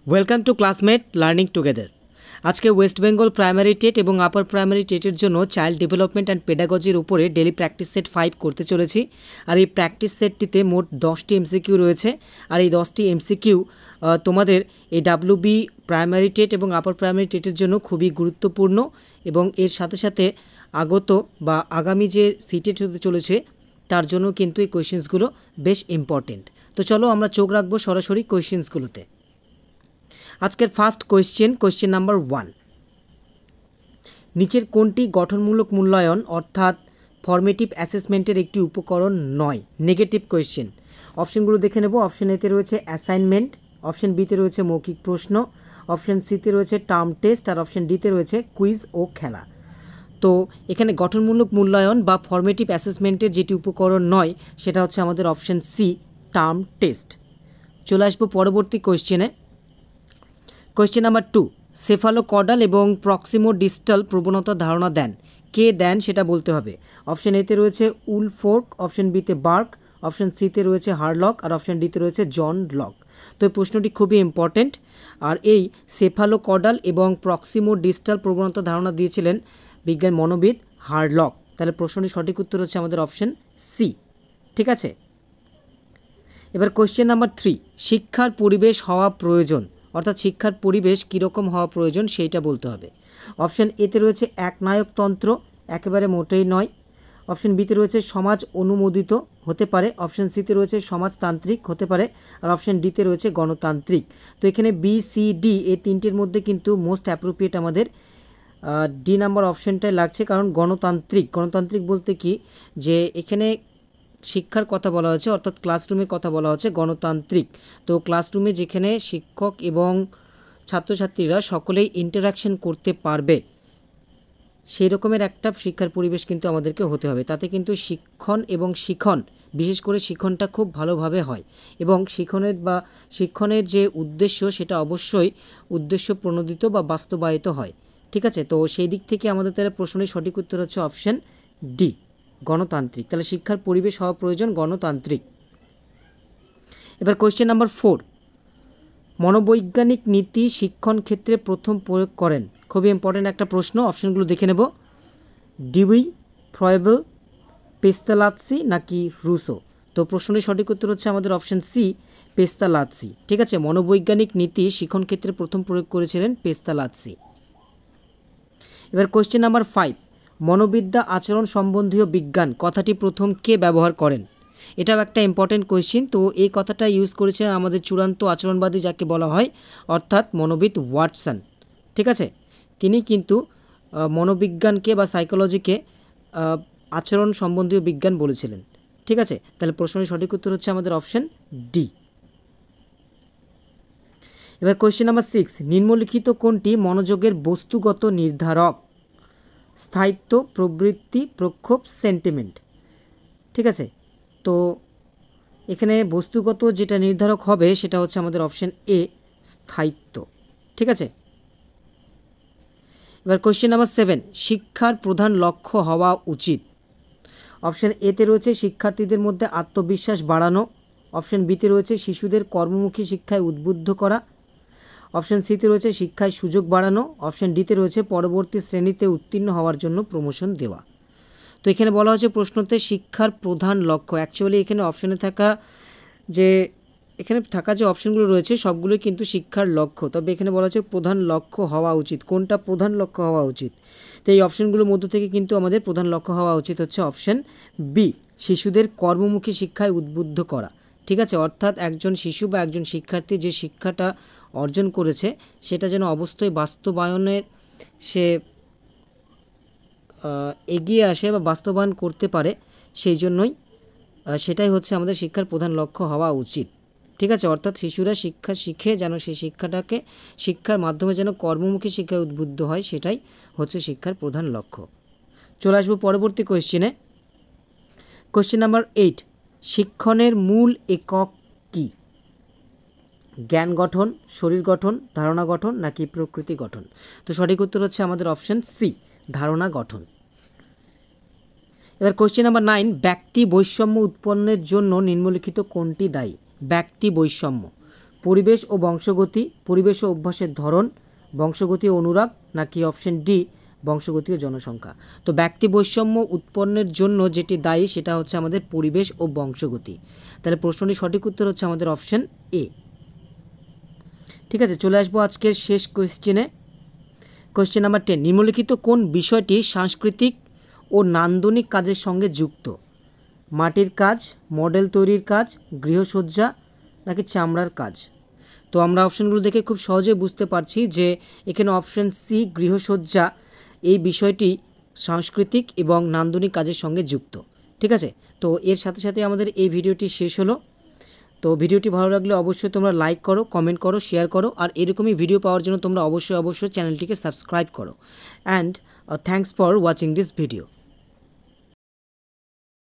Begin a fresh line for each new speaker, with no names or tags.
Welcome to classmate learning together. আজকে West Bengal primary TET এবং upper primary টেটের জন্য child development and পেডাগজির উপরে daily practice set 5 করতে চলেছি। আর এই প্র্যাকটিস সেটটিতে মোট 10টি এমসিকিউ রয়েছে। আর এই 10টি এমসিকিউ তোমাদের এই ডাব্লিউবি প্রাইমারি টেট এবং আপার প্রাইমারি টেটের জন্য খুবই গুরুত্বপূর্ণ এবং এর সাথে সাথে আগত বা আগামী যে সিটেট হতে চলেছে তার জন্য কিন্তু এই কোয়েশ্চেন্সগুলো বেশ ইম্পর্টেন্ট। তো চলো আমরা চোখ রাখবো সরাসরি কোয়েশ্চেন্সগুলোতে। আজকের ফার্স্ট কোয়েশ্চেন নাম্বার 1, নিচের কোনটি গঠনমূলক মূল্যায়ন অর্থাৎ ফর্মেটিভ অ্যাসেসমেন্টের একটি উপকরণ নয়? Negative question. অপশনগুলো দেখে নেব। অপশন এতে রয়েছে অ্যাসাইনমেন্ট, অপশন বিতে রয়েছে মৌখিক প্রশ্ন, অপশন সিতে রয়েছে টার্ম টেস্ট আর অপশন ডিতে রয়েছে কুইজ ও খেলা। তো এখানে গঠনমূলক মূল্যায়ন বা ফর্মেটিভ অ্যাসেসমেন্টের যেটি উপকরণ নয় সেটা হচ্ছে আমাদের অপশন সি, টার্ম টেস্ট। চলে আসবো পরবর্তী কোয়েশ্চেনে। কোয়েশ্চেন নাম্বার 2, সেফালোকর্ডাল এবং প্রক্সিমোডিস্টাল প্রবণতার ধারণা দেন। কে দেন সেটা বলতে হবে। অপশন এতে রয়েছে উলফোর্ক, অপশন বিতে বার্ক, অপশন সিতে রয়েছে হারলক আর অপশন ডিতে রয়েছে জন লক। তো এই প্রশ্নটি খুবই ইম্পর্টেন্ট। আর এই সেফালোকর্ডাল এবং প্রক্সিমোডিস্টাল প্রবণতার ধারণা দিয়েছিলেন বিজ্ঞান মনোবিদ হারলক। তাহলে প্রশ্নটির সঠিক উত্তর হচ্ছে আমাদের অপশন সি। ঠিক আছে, এবার কোয়েশ্চেন নাম্বার 3, শিক্ষার পরিবেশ হওয়া প্রয়োজন অর্থাৎ শিক্ষার পরিবেশ কীরকম হওয়া প্রয়োজন সেইটা বলতে হবে। অপশন এতে রয়েছে একনায়কতন্ত্র, একেবারে মোটেই নয়। অপশন বিতে রয়েছে সমাজ অনুমোদিত, হতে পারে। অপশন সিতে রয়েছে সমাজতান্ত্রিক, হতে পারে। আর অপশন ডিতে রয়েছে গণতান্ত্রিক। তো এখানে বি, সি, ডি এই তিনটির মধ্যে কিন্তু মোস্ট অ্যাপ্রোপ্রিয়েট আমাদের ডি নাম্বার অপশনটাই লাগছে, কারণ গণতান্ত্রিক। গণতান্ত্রিক বলতে কি, যে এখানে শিক্ষার কথা বলা হয়েছে অর্থাৎ ক্লাসরুমের কথা বলা হচ্ছে গণতান্ত্রিক। তো ক্লাসরুমে যেখানে শিক্ষক এবং ছাত্রছাত্রীরা সকলেই ইন্টারাকশন করতে পারবে সেই রকমের একটা শিক্ষার পরিবেশ কিন্তু আমাদেরকে হতে হবে। তাতে কিন্তু শিক্ষণ এবং শিখন, বিশেষ করে শিখনটা খুব ভালোভাবে হয় এবং শিক্ষণের যে উদ্দেশ্য সেটা অবশ্যই উদ্দেশ্য প্রণোদিত বা বাস্তবায়িত হয়। ঠিক আছে, তো সেই দিক থেকে আমাদের তাহলে প্রশ্নের সঠিক উত্তর হচ্ছে অপশন ডি, গণতান্ত্রিক। তাহলে শিক্ষার পরিবেশ হওয়া প্রয়োজন গণতান্ত্রিক। এবার কোয়েশ্চেন নাম্বার 4, মনোবৈজ্ঞানিক নীতি শিক্ষণ ক্ষেত্রে প্রথম প্রয়োগ করেন। খুবই ইম্পর্টেন্ট একটা প্রশ্ন। অপশনগুলো দেখে নেব। ডিউই, ফ্রয়েবল, পেস্তালাৎসি নাকি রুসো? তো প্রশ্নের সঠিক উত্তর হচ্ছে আমাদের অপশন সি, পেস্তালাৎসি। ঠিক আছে, মনোবৈজ্ঞানিক নীতি শিক্ষণ ক্ষেত্রে প্রথম প্রয়োগ করেছিলেন পেস্তালাৎসি। এবার কোয়েশ্চেন নাম্বার 5, মনোবিদ্যা আচরণ সম্বন্ধীয় বিজ্ঞান কথাটি প্রথম কে ব্যবহার করেন? এটাও একটা ইম্পর্টেন্ট কোয়েশ্চেন। তো এই কথাটা ইউজ করেছিলেন আমাদের চূড়ান্ত আচরণবাদী যাকে বলা হয় অর্থাৎ মনোবিদ ওয়াটসন। ঠিক আছে, তিনি কিন্তু মনোবিজ্ঞানকে বা সাইকোলজিকে আচরণ সম্বন্ধীয় বিজ্ঞান বলেছিলেন। ঠিক আছে, তাহলে প্রশ্নের সঠিক উত্তর হচ্ছে আমাদের অপশন ডি। এবার কোয়েশ্চেন নাম্বার 6, নিম্নলিখিত কোনটি মনোযোগের বস্তুগত নির্ধারক? স্থায়িত্ব, প্রবৃত্তি, প্রক্ষোভ, সেন্টিমেন্ট। ঠিক আছে, তো এখানে বস্তুগত যেটা নির্ধারক হবে সেটা হচ্ছে আমাদের অপশন এ, স্থায়িত্ব। ঠিক আছে, এবার কোয়েশ্চেন নাম্বার 7, শিক্ষার প্রধান লক্ষ্য হওয়া উচিত। অপশন এতে রয়েছে শিক্ষার্থীদের মধ্যে আত্মবিশ্বাস বাড়ানো, অপশন বিতে রয়েছে শিশুদের কর্মমুখী শিক্ষায় উদ্বুদ্ধ করা, অপশন সিতে রয়েছে শিক্ষায় সুযোগ বাড়ানো, অপশন ডিতে রয়েছে পরবর্তী শ্রেণীতে উত্তীর্ণ হওয়ার জন্য প্রমোশন দেওয়া। তো এখানে বলা হচ্ছে প্রশ্নতে শিক্ষার প্রধান লক্ষ্য। অ্যাকচুয়ালি এখানে অপশনে থাকা যে অপশনগুলো রয়েছে সবগুলোই কিন্তু শিক্ষার লক্ষ্য, তবে এখানে বলা হচ্ছে প্রধান লক্ষ্য হওয়া উচিত। কোনটা প্রধান লক্ষ্য হওয়া উচিত? তো এই অপশনগুলোর মধ্য থেকে কিন্তু আমাদের প্রধান লক্ষ্য হওয়া উচিত হচ্ছে অপশন বি, শিশুদের কর্মমুখী শিক্ষায় উদ্বুদ্ধ করা। ঠিক আছে, অর্থাৎ একজন শিশু বা একজন শিক্ষার্থী যে শিক্ষাটা অর্জন করেছে সেটা যেন অবশ্যই বাস্তবায়নের সে এগিয়ে আসে বা বাস্তবায়ন করতে পারে, সেই জন্যই সেটাই হচ্ছে আমাদের শিক্ষার প্রধান লক্ষ্য হওয়া উচিত। ঠিক আছে, অর্থাৎ শিশুরা শিক্ষা শিখে যেন সেই শিক্ষার মাধ্যমে যেন কর্মমুখী শিক্ষায় উদ্বুদ্ধ হয়, সেটাই হচ্ছে শিক্ষার প্রধান লক্ষ্য। চলে আসবো পরবর্তী কোয়েশ্চেনে। কোয়েশ্চেন নাম্বার 8, শিক্ষণের মূল একক কি? জ্ঞান গঠন, শরীর গঠন, ধারণা গঠন নাকি প্রকৃতি গঠন? তো সঠিক উত্তর হচ্ছে আমাদের অপশন সি, ধারণা গঠন। এবার কোয়েশ্চেন নাম্বার 9, ব্যক্তি বৈষম্য উৎপন্নের জন্য নিম্নলিখিত কোনটি দায়ী? ব্যক্তি বৈষম্য, পরিবেশ ও বংশগতি, পরিবেশ ও অভ্যাসের ধরন, বংশগতি ও অনুরাগ, নাকি অপশন ডি বংশগতি ও জনসংখ্যা। তো ব্যক্তি বৈষম্য উৎপন্নের জন্য যেটি দায়ী সেটা হচ্ছে আমাদের পরিবেশ ও বংশগতি। তাহলে প্রশ্নটির সঠিক উত্তর হচ্ছে আমাদের অপশন এ। ঠিক আছে, চলে আসবো আজকের শেষ কোয়েশ্চেনে। কোয়েশ্চেন নাম্বার 10, নিম্নলিখিত কোন বিষয়টি সাংস্কৃতিক ও নান্দনিক কাজের সঙ্গে যুক্ত? মাটির কাজ, মডেল তৈরির কাজ, গৃহসজ্জা, নাকি চামড়ার কাজ? তো আমরা অপশনগুলো দেখে খুব সহজে বুঝতে পারছি যে এখানে অপশন সি গৃহসজ্জা এই বিষয়টি সাংস্কৃতিক এবং নান্দনিক কাজের সঙ্গে যুক্ত। ঠিক আছে, তো এর সাথে সাথে আমাদের এই ভিডিওটি শেষ হলো। তো ভিডিওটি ভালো লাগলে অবশ্যই তোমরা লাইক করো, কমেন্ট করো, শেয়ার করো, আর এরকমই ভিডিও পাওয়ার জন্য তোমরা অবশ্যই চ্যানেলটিকে সাবস্ক্রাইব করো। And thanks for watching this video.